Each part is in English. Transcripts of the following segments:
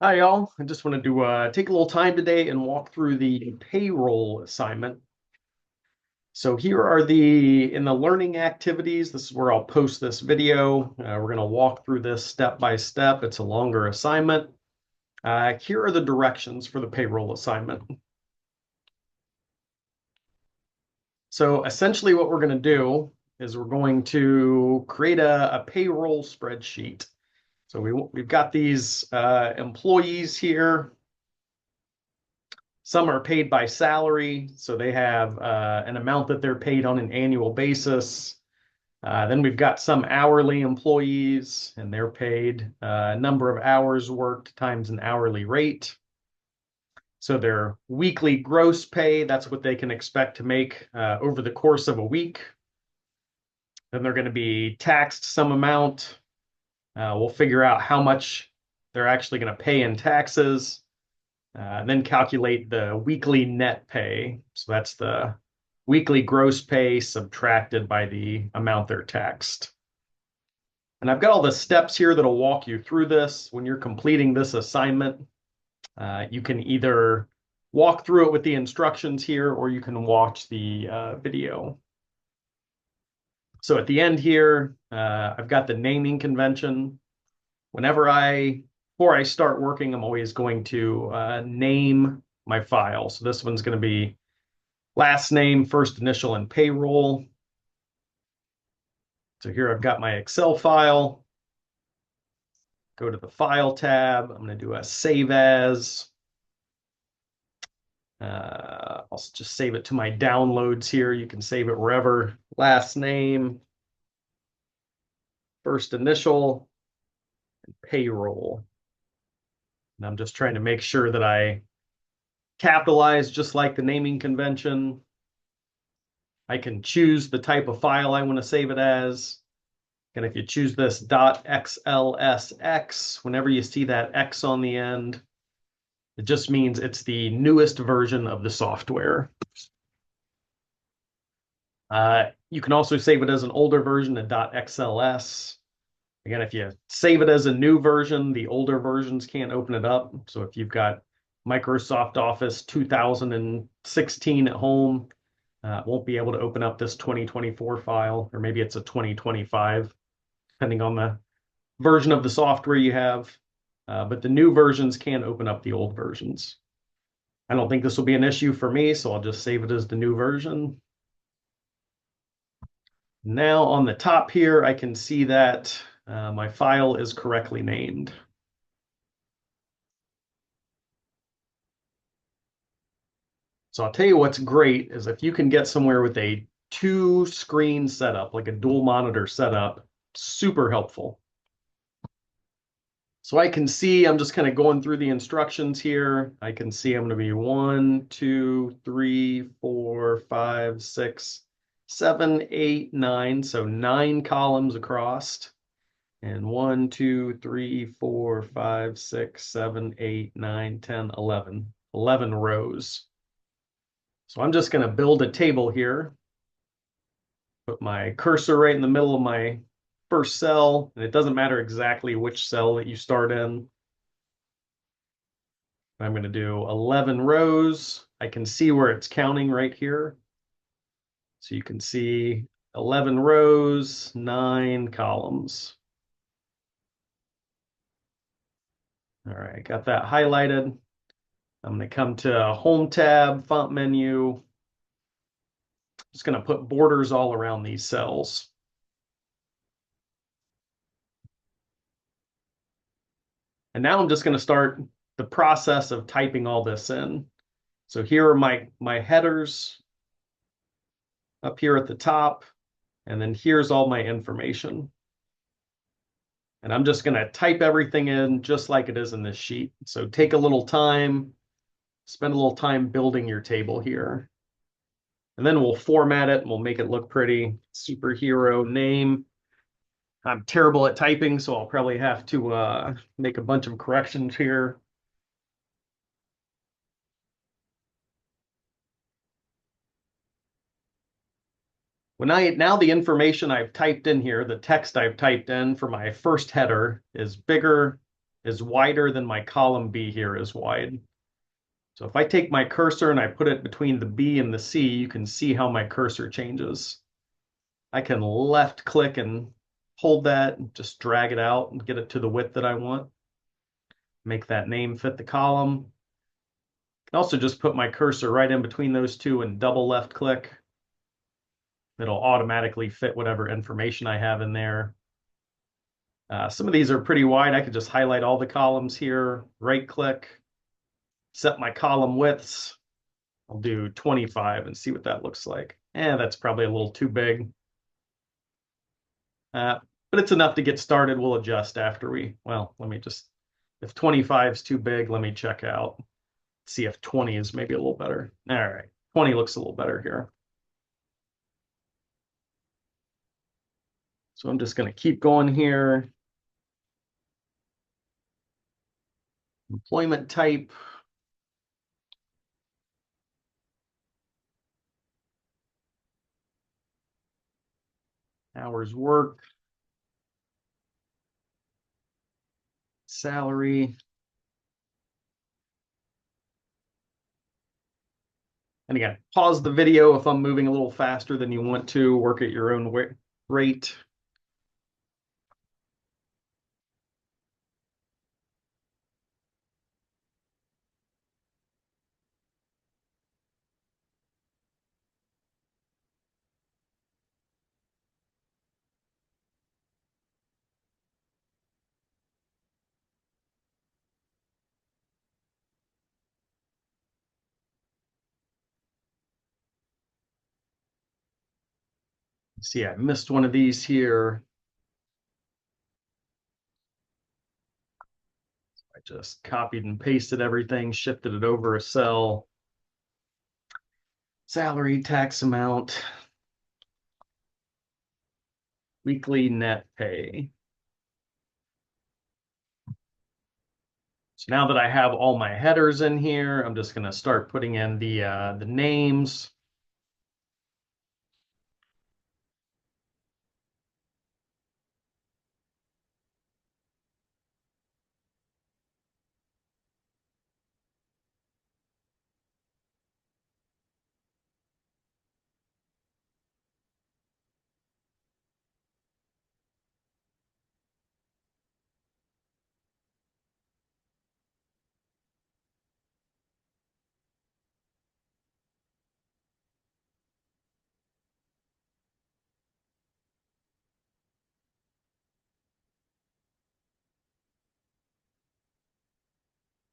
Hi, y'all. I just wanted to take a little time today and walk through the payroll assignment. So here are in the learning activities. This is where I'll post this video. We're going to walk through this step by step. It's a longer assignment. Here are the directions for the payroll assignment. So essentially what we're going to do is we're going to create a payroll spreadsheet. So we've got these employees here. Some are paid by salary, so they have an amount that they're paid on an annual basis. Then we've got some hourly employees, and they're paid a number of hours worked times an hourly rate. So their weekly gross pay, that's what they can expect to make over the course of a week. Then they're going to be taxed some amount. We'll figure out how much they're actually going to pay in taxes. Then calculate the weekly net pay. So that's the weekly gross pay subtracted by the amount they're taxed. And I've got all the steps here that'll walk you through this. When you're completing this assignment, you can either walk through it with the instructions here, or you can watch the video. So at the end here, I've got the naming convention. Before I start working, I'm always going to name my file. So this one's going to be last name, first initial, and payroll. So here I've got my Excel file. Go to the File tab. I'm going to do a Save As. I'll just save it to my downloads here. You can save it wherever. Last name, first initial, and payroll. And I'm just trying to make sure that I capitalize just like the naming convention. I can choose the type of file I want to save it as. And if you choose this .xlsx, whenever you see that X on the end, it just means it's the newest version of the software. You can also save it as an older version, a .xls. Again, if you save it as a new version, the older versions can't open it up. So if you've got Microsoft Office 2016 at home, won't be able to open up this 2024 file, or maybe it's a 2025, depending on the version of the software you have. But the new versions can open up the old versions. I don't think this will be an issue for me, so I'll just save it as the new version. Now on the top here, I can see that my file is correctly named. So I'll tell you what's great is if you can get somewhere with a two-screen setup, like a dual monitor setup, super helpful. So I can see, I'm just kind of going through the instructions here. I can see I'm going to be 1, 2, 3, 4, 5, 6, 7, 8, 9. So 9 columns across. And 1, 2, 3, 4, 5, 6, 7, 8, 9, 10, 11. 11 rows. So I'm just going to build a table here. Put my cursor right in the middle of my first cell, and it doesn't matter exactly which cell that you start in. I'm going to do 11 rows. I can see where it's counting right here. So you can see 11 rows, 9 columns. All right, got that highlighted. I'm going to come to Home tab, Font menu. Just going to put borders all around these cells. And now I'm just going to start the process of typing all this in. So here are my headers up here at the top, and then here's all my information. And I'm just going to type everything in just like it is in this sheet. So take a little time, spend a little time building your table here. And then we'll format it and we'll make it look pretty. Superhero name. I'm terrible at typing, so I'll probably have to make a bunch of corrections here. Now the information I've typed in here, the text I've typed in for my first header is bigger is wider than my column B here is wide. So if I take my cursor and I put it between the B and the C, you can see how my cursor changes. I can left click and hold that and just drag it out and get it to the width that I want. Make that name fit the column. I can also just put my cursor right in between those two and double left click. It'll automatically fit whatever information I have in there. Some of these are pretty wide. I could just highlight all the columns here, right click, set my column widths. I'll do 25 and see what that looks like. That's probably a little too big. But it's enough to get started. We'll adjust after let me just, if 25 is too big, let me check out. See if 20 is maybe a little better. All right, 20 looks a little better here. So I'm just going to keep going here. Employment type. Hours worked. Salary. And again, pause the video if I'm moving a little faster than you want to. Work at your own rate. See, I missed one of these here. I just copied and pasted everything, shifted it over a cell. Salary, tax amount, weekly net pay. So now that I have all my headers in here, I'm just going to start putting in the names.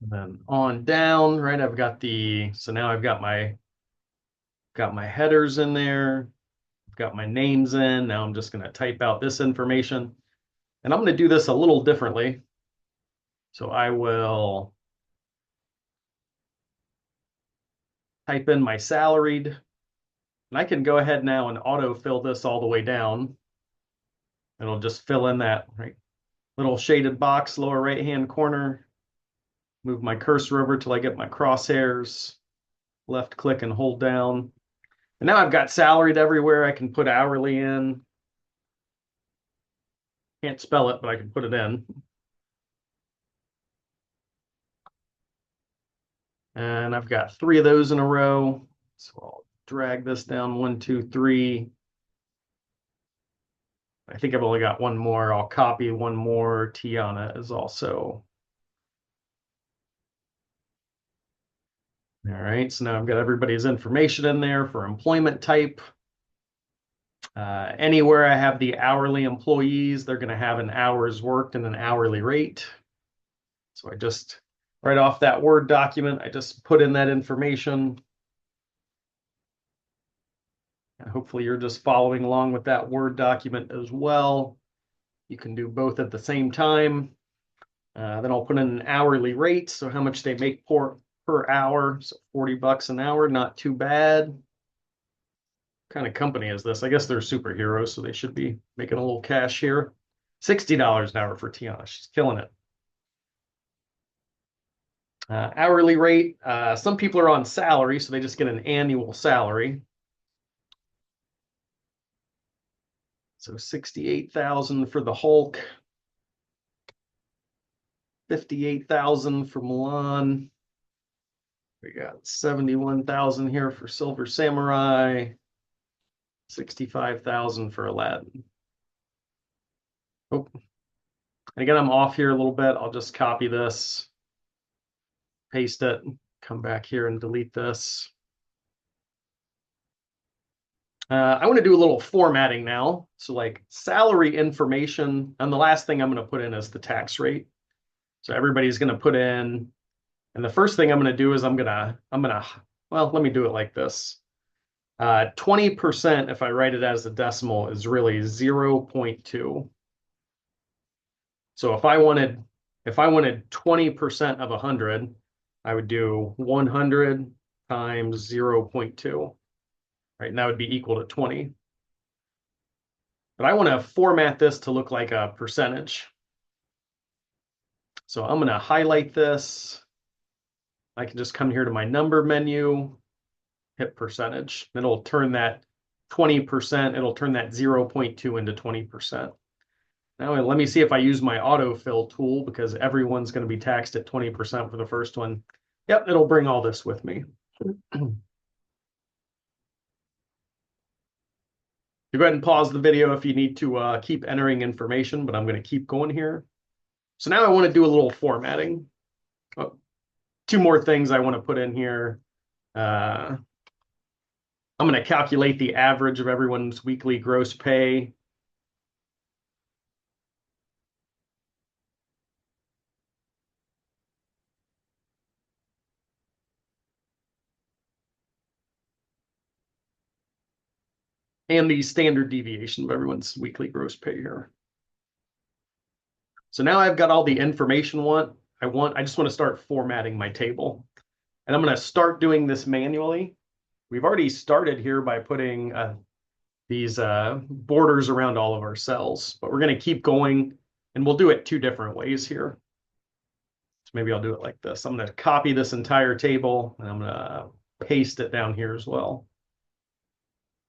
And then on down, right? So now I've got my headers in there. I've got my names in. Now I'm just going to type out this information. And I'm going to do this a little differently. So I will type in my salaried. And I can go ahead now and autofill this all the way down. It'll just fill in that little shaded box, lower right-hand corner. Move my cursor over till I get my crosshairs. Left click and hold down. And now I've got salaried everywhere. I can put hourly in. Can't spell it, but I can put it in. And I've got 3 of those in a row. So I'll drag this down 1, 2, 3. I think I've only got one more. I'll copy one more. Tiana is also. All right, so now I've got everybody's information in there for employment type. Anywhere I have the hourly employees, they're going to have an hours worked and an hourly rate. So I just, right off that Word document, I just put in that information. And hopefully you're just following along with that Word document as well. You can do both at the same time. Then I'll put in an hourly rate, so how much they make per hour. So $40 an hour, not too bad. What kind of company is this? I guess they're superheroes, so they should be making a little cash here. $60 an hour for Tiana. She's killing it. Hourly rate. Some people are on salary, so they just get an annual salary. So 68,000 for the Hulk. 58,000 for Milan. We got 71,000 here for Silver Samurai. 65,000 for Aladdin. Oh, and again, I'm off here a little bit. I'll just copy this, paste it, come back here and delete this. I want to do a little formatting now. So like salary information, and the last thing I'm going to put in is the tax rate. So everybody's going to put in, and the first thing I'm going to do is well, let me do it like this. 20%, if I write it as a decimal, is really 0.2. So if I wanted 20% of 100, I would do 100 times 0.2, right? And that would be equal to 20. But I want to format this to look like a percentage. So I'm going to highlight this. I can just come here to my number menu, hit percentage. It'll turn that 20%, it'll turn that 0.2 into 20%. Now let me see if I use my autofill tool, because everyone's going to be taxed at 20% for the first one. Yep, it'll bring all this with me. You go ahead and pause the video if you need to keep entering information, but I'm going to keep going here. So now I want to do a little formatting. Oh, two more things I want to put in here. I'm going to calculate the average of everyone's weekly gross pay. And the standard deviation of everyone's weekly gross pay here. So now I've got all the information I just want to start formatting my table. And I'm going to start doing this manually. We've already started here by putting these borders around all of our cells, but we're going to keep going, and we'll do it two different ways here. So maybe I'll do it like this. I'm going to copy this entire table, and I'm going to paste it down here as well.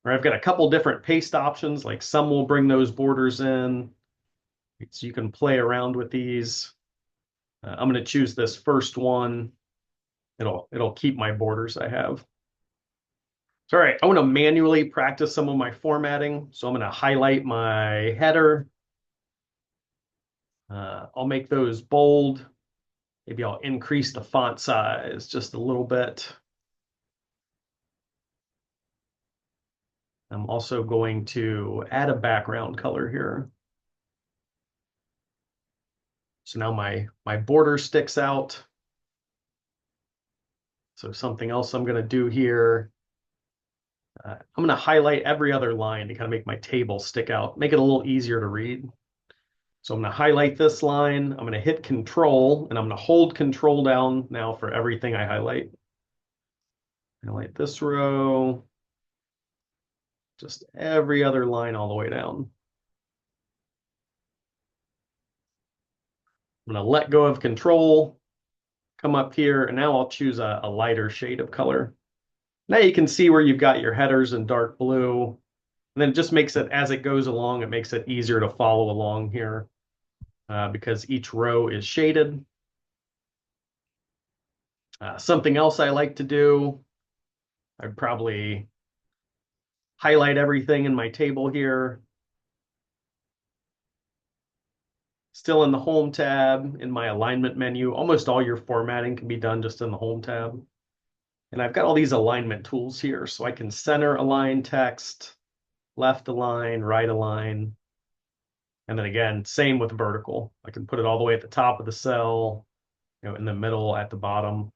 Or I've got a couple different paste options, like some will bring those borders in, so you can play around with these. I'm going to choose this first one. It'll keep my borders I have. So, all right, I want to manually practice some of my formatting. So I'm going to highlight my header. I'll make those bold. Maybe I'll increase the font size just a little bit. I'm also going to add a background color here. So now my border sticks out. So something else I'm going to do here, I'm going to highlight every other line to kind of make my table stick out, make it a little easier to read. So I'm going to highlight this line. I'm going to hit Control, and I'm going to hold Control down now for everything I highlight. Highlight this row, just every other line all the way down. I'm going to let go of Control, come up here, and now I'll choose a lighter shade of color. Now you can see where you've got your headers in dark blue, and then it just makes it, as it goes along, it makes it easier to follow along here because each row is shaded. Something else I like to do, I'd probably highlight everything in my table here. Still in the Home tab, in my alignment menu. Almost all your formatting can be done just in the Home tab. And I've got all these alignment tools here, so I can center align text, left align, right align. And then again, same with vertical. I can put it all the way at the top of the cell, in the middle, at the bottom.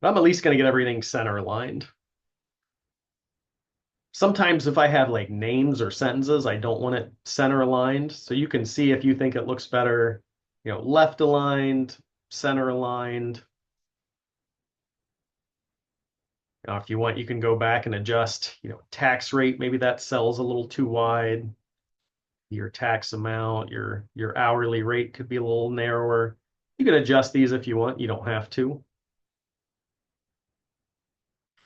But I'm at least going to get everything center aligned. Sometimes if I have like names or sentences, I don't want it center aligned. So you can see if you think it looks better, left aligned, center aligned. If you want, you can go back and adjust, tax rate. Maybe that cell's a little too wide. Your tax amount, your hourly rate could be a little narrower. You can adjust these if you want. You don't have to.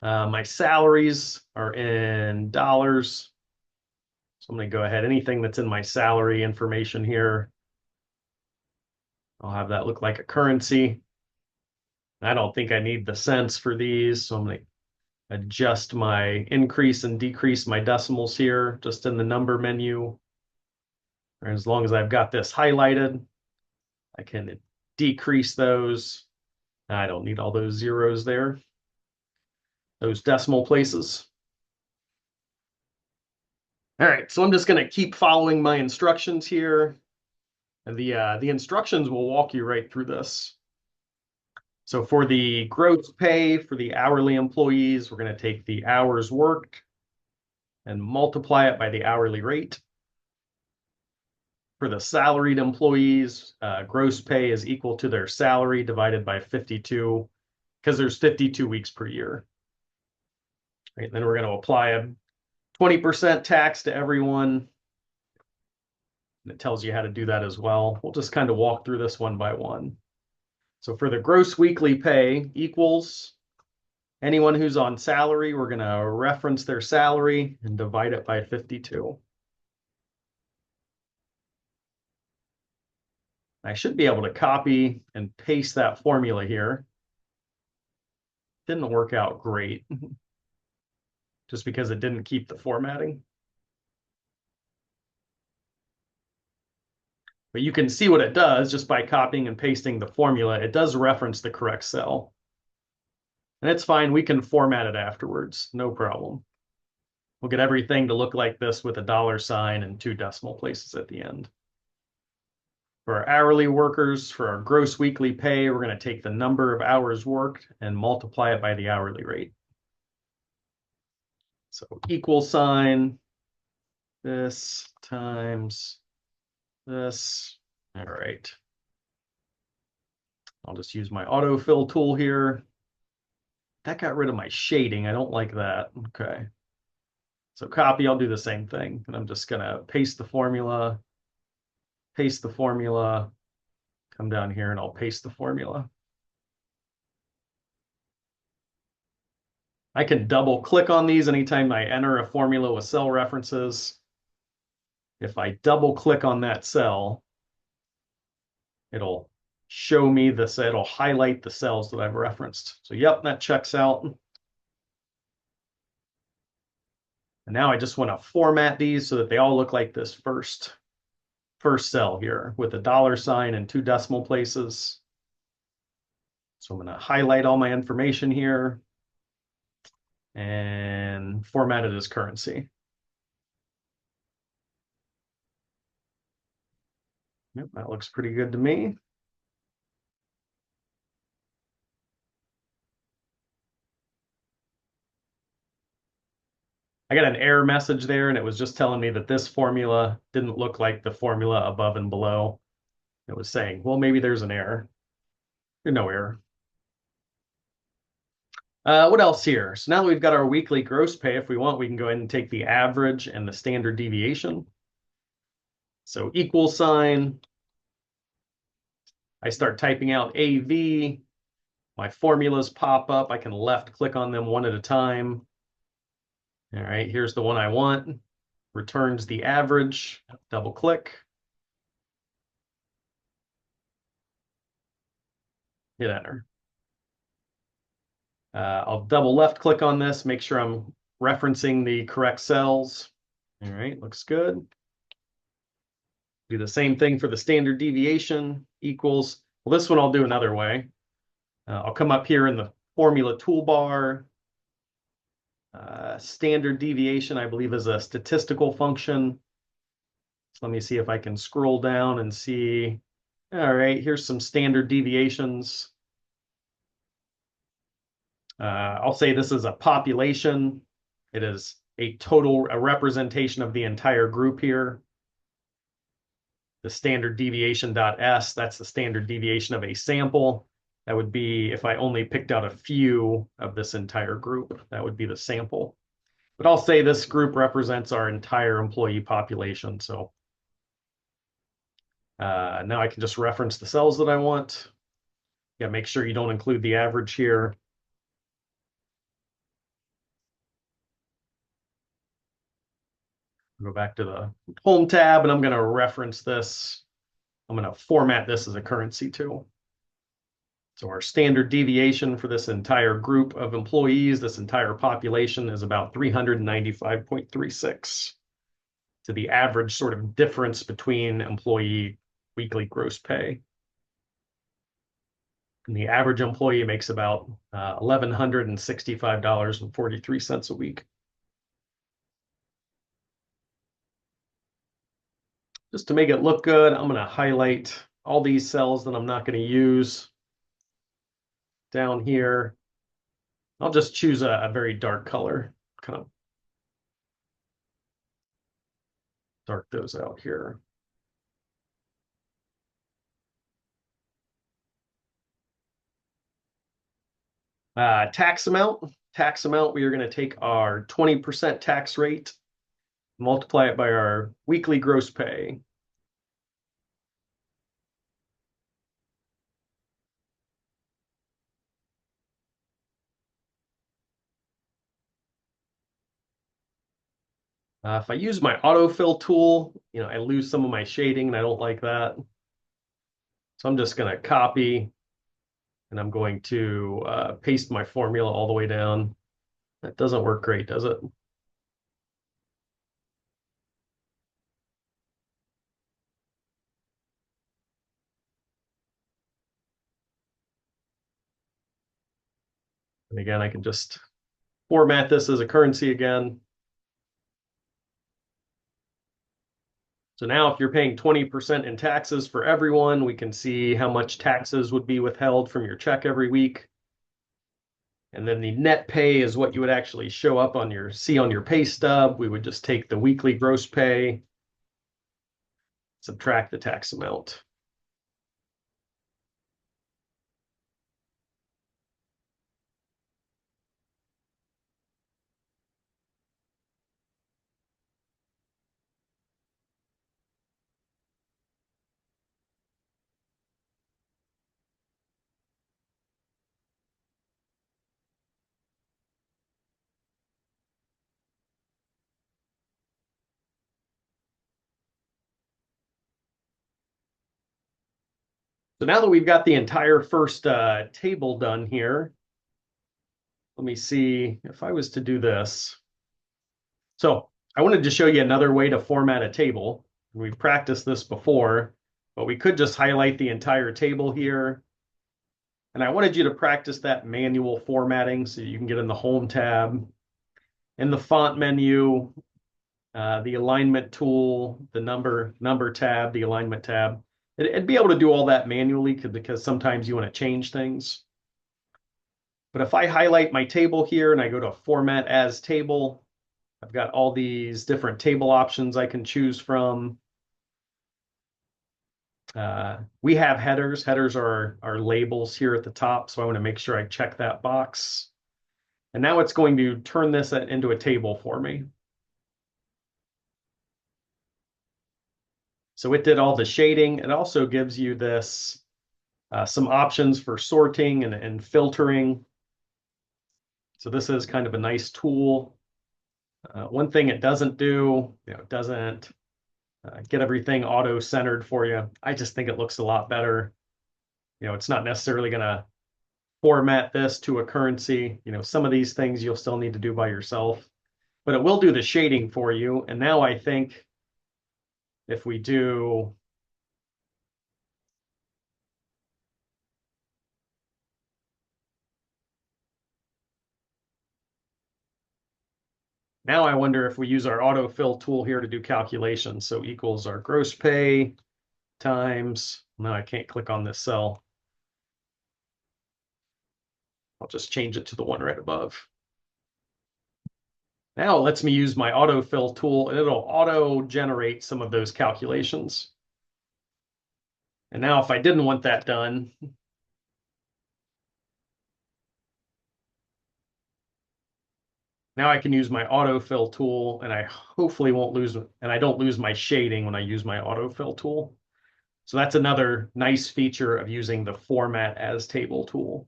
My salaries are in dollars. So I'm going to go ahead. Anything that's in my salary information here, I'll have that look like a currency. I don't think I need the cents for these, so I'm going to adjust my increase and decrease my decimals here just in the number menu. And as long as I've got this highlighted, I can decrease those. I don't need all those zeros there, those decimal places. All right, so I'm just going to keep following my instructions here. And the instructions will walk you right through this. So for the gross pay for the hourly employees, we're going to take the hours worked and multiply it by the hourly rate. For the salaried employees, gross pay is equal to their salary divided by 52, because there's 52 weeks per year. Right, then we're going to apply a 20% tax to everyone. And it tells you how to do that as well. We'll just kind of walk through this one by one. So for the gross weekly pay equals anyone who's on salary, we're going to reference their salary and divide it by 52. I should be able to copy and paste that formula here. Didn't work out great, just because it didn't keep the formatting. But you can see what it does just by copying and pasting the formula. It does reference the correct cell. And it's fine, we can format it afterwards, no problem. We'll get everything to look like this with a $sign and 2 decimal places at the end. For our hourly workers, for our gross weekly pay, we're going to take the number of hours worked and multiply it by the hourly rate. So equal sign, this times this. All right. I'll just use my autofill tool here. That got rid of my shading. I don't like that. Okay. So copy, I'll do the same thing. And I'm just going to paste the formula, come down here and I'll paste the formula. I can double click on these anytime I enter a formula with cell references. If I double click on that cell, it'll show me this, it'll highlight the cells that I've referenced. So yep, that checks out. And now I just want to format these so that they all look like this first cell here with a $sign and 2 decimal places. So I'm going to highlight all my information here and format it as currency. Yep, that looks pretty good to me. I got an error message there, and it was just telling me that this formula didn't look like the formula above and below. It was saying, well, maybe there's an error. There's no error. What else here? So now that we've got our weekly gross pay, if we want, we can go ahead and take the average and the standard deviation. So equal sign. I start typing out AV. My formulas pop up. I can left click on them one at a time. All right, here's the one I want. Returns the average. Double click. Hit enter. I'll double left click on this, make sure I'm referencing the correct cells. All right, looks good. Do the same thing for the standard deviation equals. Well, this one I'll do another way. I'll come up here in the formula toolbar. Standard deviation, I believe, is a statistical function. So let me see if I can scroll down and see. All right, here's some standard deviations. I'll say this is a population. It is a representation of the entire group here. The standard deviation.s, that's the standard deviation of a sample. That would be if I only picked out a few of this entire group, that would be the sample. But I'll say this group represents our entire employee population. So now I can just reference the cells that I want. Yeah, make sure you don't include the average here. Go back to the home tab and I'm going to reference this I'm going to format this as a currency too. So our standard deviation for this entire group of employees, this entire population, is about 395.36. To the average sort of difference between employee weekly gross pay. And the average employee makes about $1,165.43 a week. Just to make it look good, I'm going to highlight all these cells that I'm not going to use down here. I'll just choose a very dark color, kind of dark those out here. Tax amount. Tax amount, we are going to take our 20% tax rate, multiply it by our weekly gross pay. If I use my autofill tool, I lose some of my shading and I don't like that. So I'm just going to copy and I'm going to paste my formula all the way down. That doesn't work great, does it? And again, I can just format this as a currency again. So now if you're paying 20% in taxes for everyone, we can see how much taxes would be withheld from your check every week. And then the net pay is what you would actually show up on see on your pay stub. We would just take the weekly gross pay, subtract the tax amount. So now that we've got the entire first table done here, let me see if I was to do this. So I wanted to show you another way to format a table. We've practiced this before, but we could just highlight the entire table here. And I wanted you to practice that manual formatting so you can get in the Home tab, in the font menu, the alignment tool, the number tab, the alignment tab. It'd be able to do all that manually because sometimes you want to change things. But if I highlight my table here and I go to Format as Table, I've got all these different table options I can choose from. We have headers. Headers are our labels here at the top, so I want to make sure I check that box. And now it's going to turn this into a table for me. So it did all the shading. It also gives you this some options for sorting and filtering. So this is kind of a nice tool. One thing it doesn't do, it doesn't get everything auto-centered for you. I just think it looks a lot better. It's not necessarily going to format this to a currency. Some of these things you'll still need to do by yourself, but it will do the shading for you. And now I think if we do now I wonder if we use our autofill tool here to do calculations. So equals our gross pay times, no, I can't click on this cell. I'll just change it to the one right above. Now it lets me use my autofill tool and it'll auto-generate some of those calculations. And now if I didn't want that done, now I can use my autofill tool and I hopefully won't lose, and I don't lose my shading when I use my autofill tool. So that's another nice feature of using the Format as Table tool.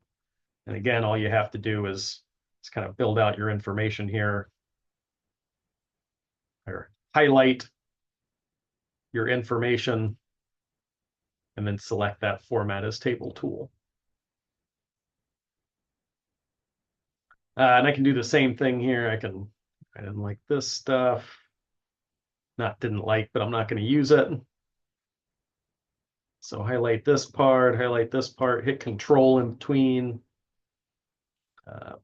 And again, all you have to do is kind of build out your information here, or highlight your information. and then select that Format as Table tool. And I can do the same thing here. I didn't like this stuff. Not didn't like, but I'm not going to use it. So highlight this part, hit Control in between,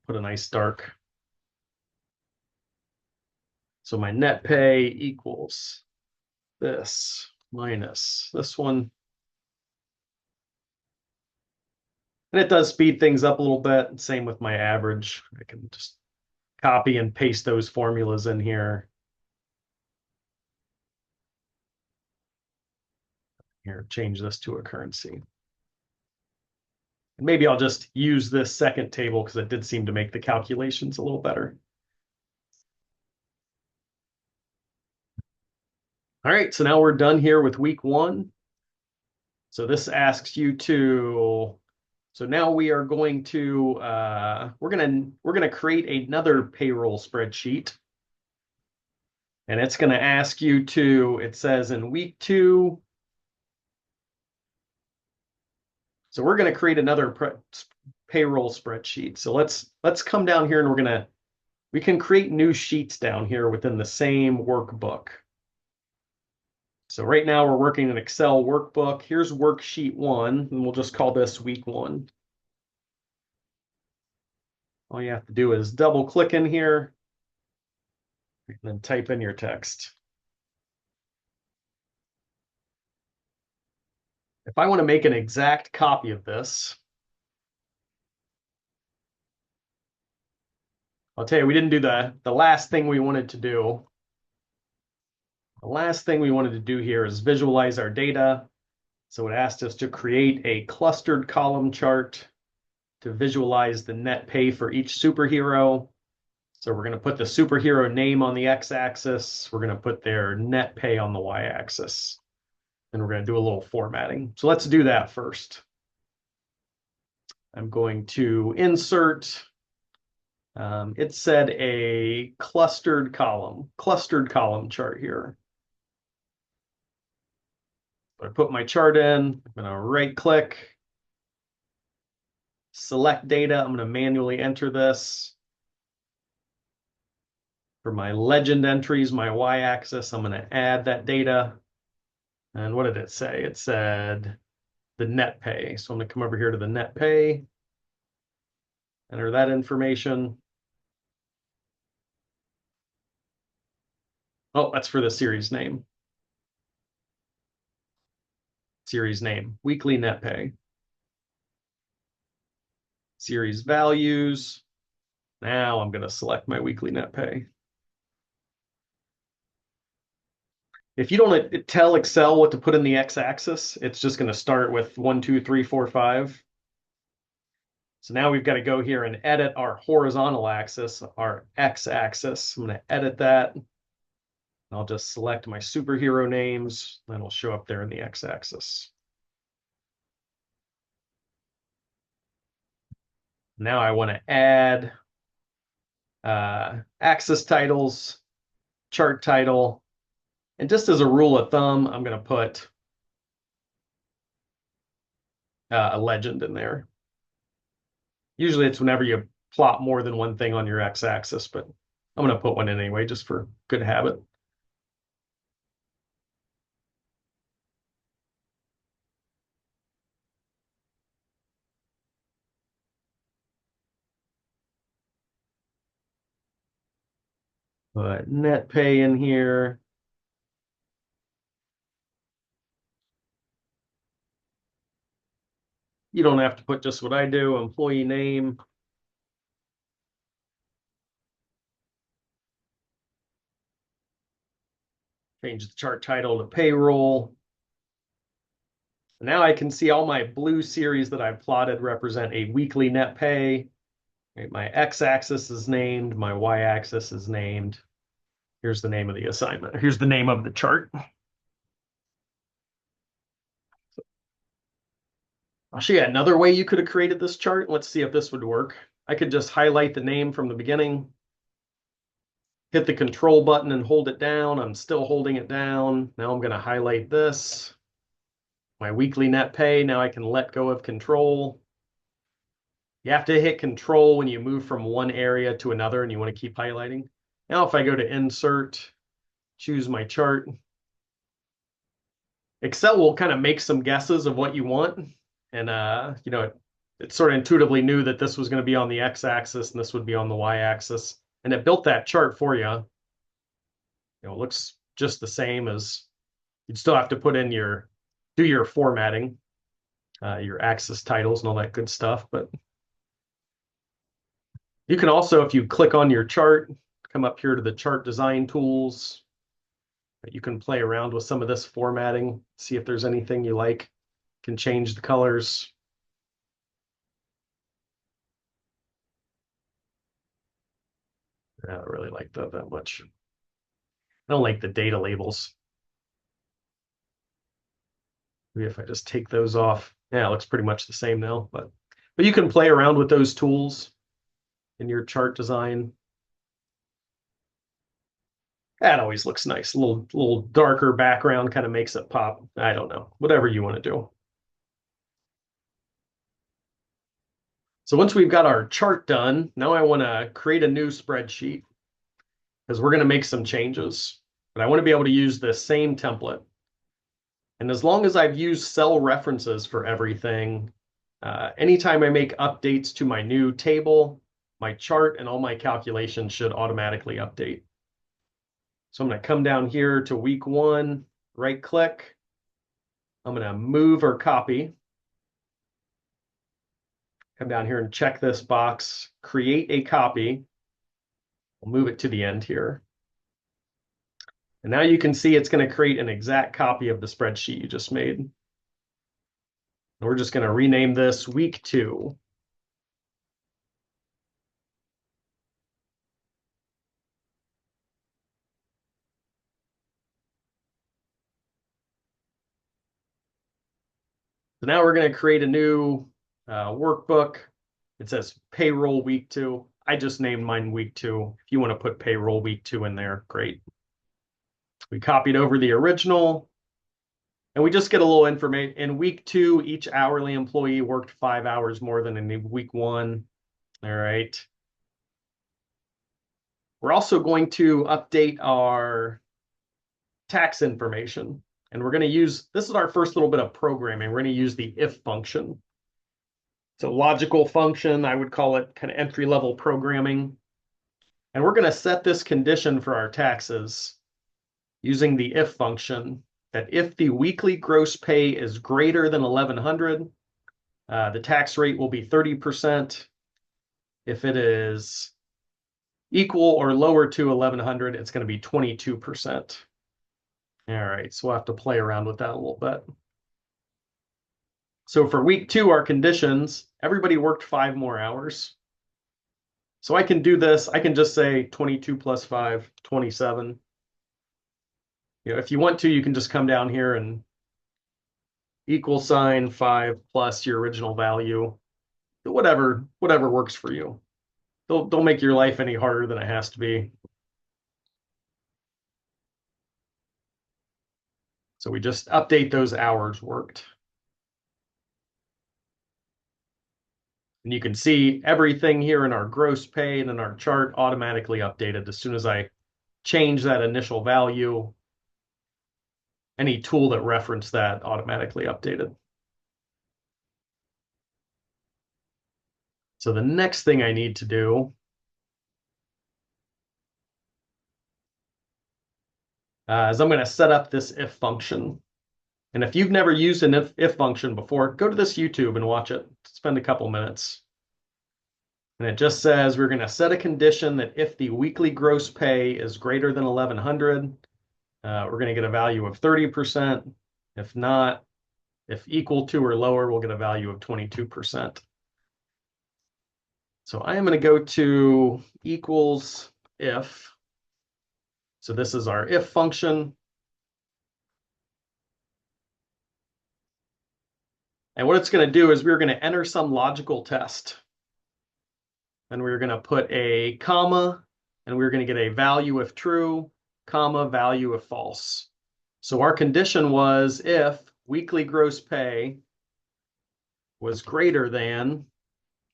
put a nice dark. So my net pay equals this minus this one. And it does speed things up a little bit. Same with my average. I can just copy and paste those formulas in here. Here, change this to a currency. And maybe I'll just use this second table because it did seem to make the calculations a little better. All right, so now we're done here with week 1. So this asks you to, so now we are going to, we're gonna create another payroll spreadsheet. And it's gonna ask you to, it says in week 2, so we're gonna create another payroll spreadsheet. So let's come down here and we can create new sheets down here within the same workbook. So right now we're working an Excel workbook. Here's worksheet 1, and we'll just call this week 1. All you have to do is double click in here and then type in your text. If I want to make an exact copy of this, I'll tell you, we didn't do the last thing we wanted to do. The last thing we wanted to do here is visualize our data. So it asked us to create a clustered column chart to visualize the net pay for each superhero. So we're going to put the superhero name on the x-axis. We're going to put their net pay on the y-axis. And we're going to do a little formatting. So let's do that first. I'm going to insert, it said a clustered column chart here. I put my chart in, I'm going to right click, select data. I'm going to manually enter this. For my legend entries, my y-axis, I'm going to add that data. And what did it say? It said the net pay. So I'm going to come over here to the net pay, enter that information. Oh, that's for the series name. Series name, weekly net pay. Series values. Now I'm going to select my weekly net pay. If you don't tell Excel what to put in the x-axis, it's just going to start with 1, 2, 3, 4, 5. So now we've got to go here and edit our horizontal axis, our x-axis. I'm going to edit that. I'll just select my superhero names, and it'll show up there in the x-axis. Now I want to add axis titles, chart title, and just as a rule of thumb, I'm going to put a legend in there. Usually it's whenever you plot more than one thing on your x-axis, but I'm going to put one in anyway, just for good habit. Put net pay in here. You don't have to put just what I do, employee name. Change the chart title to payroll. Now I can see all my blue series that I've plotted represent a weekly net pay. Right, my x-axis is named, my y-axis is named. Here's the name of the assignment. Here's the name of the chart. I'll show you another way you could have created this chart. Let's see if this would work. I could just highlight the name from the beginning, hit the control button and hold it down. I'm still holding it down. Now I'm going to highlight this, my weekly net pay. Now I can let go of control. You have to hit control when you move from one area to another and you want to keep highlighting. Now, if I go to insert, choose my chart, Excel will kind of make some guesses of what you want. And, it sort of intuitively knew that this was going to be on the x-axis and this would be on the y-axis. And it built that chart for you. It looks just the same as you'd still have to put in do your formatting, your axis titles and all that good stuff. But you can also, if you click on your chart, come up here to the chart design tools. You can play around with some of this formatting, see if there's anything you like. You can change the colors. I don't really like that much. I don't like the data labels. Maybe if I just take those off. Yeah, it looks pretty much the same now, but you can play around with those tools in your chart design. That always looks nice. A little darker background kind of makes it pop. I don't know. Whatever you want to do. So once we've got our chart done, now I want to create a new spreadsheet because we're going to make some changes. But I want to be able to use this same template. And as long as I've used cell references for everything, anytime I make updates to my new table, my chart and all my calculations should automatically update. So I'm going to come down here to week 1, right click. I'm going to move or copy. Come down here and check this box, create a copy. We'll move it to the end here. And now you can see it's going to create an exact copy of the spreadsheet you just made. And we're just going to rename this week 2. So now we're going to create a new workbook. It says payroll week 2. I just named mine week 2. If you want to put payroll week 2 in there, great. We copied over the original. And we just get a little information. In week 2, each hourly employee worked 5 hours more than in week 1. All right. We're also going to update our tax information. And we're going to use, this is our first little bit of programming. We're going to use the if function. It's a logical function. I would call it kind of entry-level programming. And we're going to set this condition for our taxes using the if function, that if the weekly gross pay is greater than 1,100, the tax rate will be 30%. If it is equal or lower to 1,100, it's going to be 22%. All right, so we'll have to play around with that a little bit. So for week 2, our conditions, everybody worked 5 more hours. So I can do this. I can just say 22 plus 5, 27. If you want to, you can just come down here and equal sign 5 plus your original value. Whatever works for you. Don't make your life any harder than it has to be. So we just update those hours worked. And you can see everything here in our gross pay and in our chart automatically updated as soon as I change that initial value. Any tool that referenced that automatically updated. So the next thing I need to do is I'm going to set up this if function. And if you've never used an if function before, go to this YouTube and watch it. Spend a couple minutes. And it just says we're going to set a condition that if the weekly gross pay is greater than 1,100, we're going to get a value of 30%. If not, if equal to or lower, we'll get a value of 22%. So I am going to go to equals if. So this is our if function. And what it's going to do is we're going to enter some logical test. And we're going to put a comma, and we're going to get a value if true, comma, value if false. So our condition was if weekly gross pay was greater than,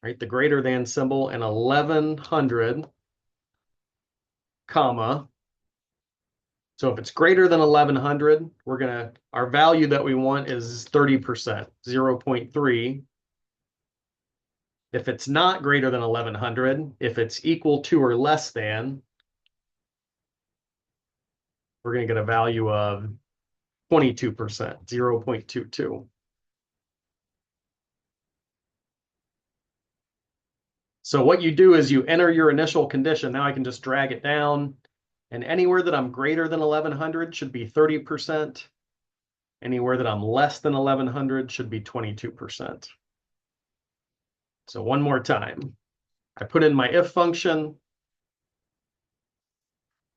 right, the greater than symbol, and 1100, comma. So if it's greater than 1100, our value that we want is 30%, 0.3. If it's not greater than 1100, if it's equal to or less than, we're going to get a value of 22%, 0.22. So what you do is you enter your initial condition. Now I can just drag it down, and anywhere that I'm greater than 1100 should be 30%. Anywhere that I'm less than 1100 should be 22%. So one more time. I put in my if function.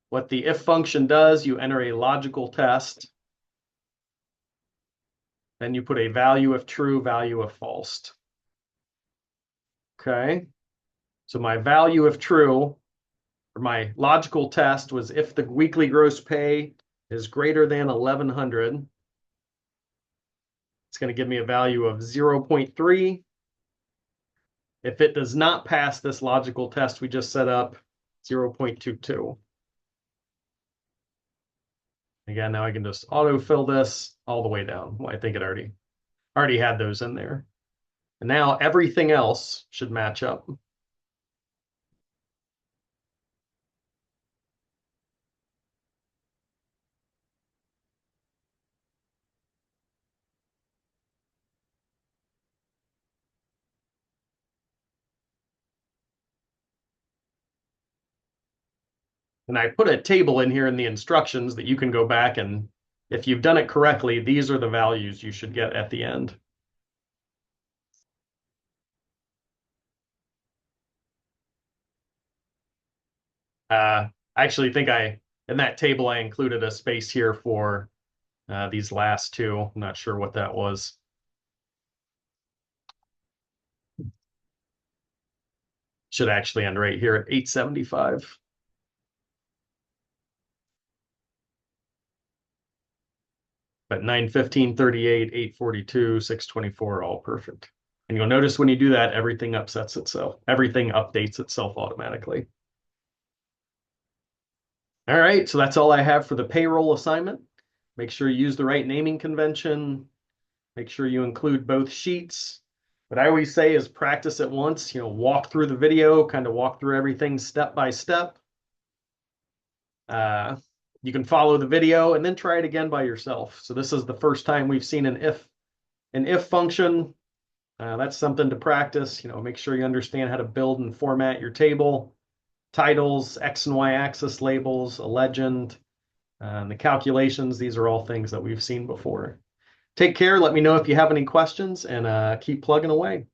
What the if function does, you enter a logical test. Then you put a value if true, value if false. Okay. So my value if true, or my logical test, was if the weekly gross pay is greater than 1100, it's going to give me a value of 0.3. If it does not pass this logical test we just set up, 0.22. Again, now I can just autofill this all the way down. Well, I think it already had those in there. And now everything else should match up. And I put a table in here in the instructions that you can go back, and if you've done it correctly, these are the values you should get at the end. I actually think in that table, I included a space here for these last two. I'm not sure what that was. Should actually end right here at 875. But 915, 38, 842, 624, all perfect. And you'll notice when you do that, everything upsets itself. Everything updates itself automatically. All right, so that's all I have for the payroll assignment. Make sure you use the right naming convention. Make sure you include both sheets. What I always say is practice it once, walk through the video, kind of walk through everything step by step. You can follow the video and then try it again by yourself. So this is the first time we've seen an if function. That's something to practice. Make sure you understand how to build and format your table, titles, X and Y axis labels, a legend, the calculations. These are all things that we've seen before. Take care. Let me know if you have any questions, and keep plugging away.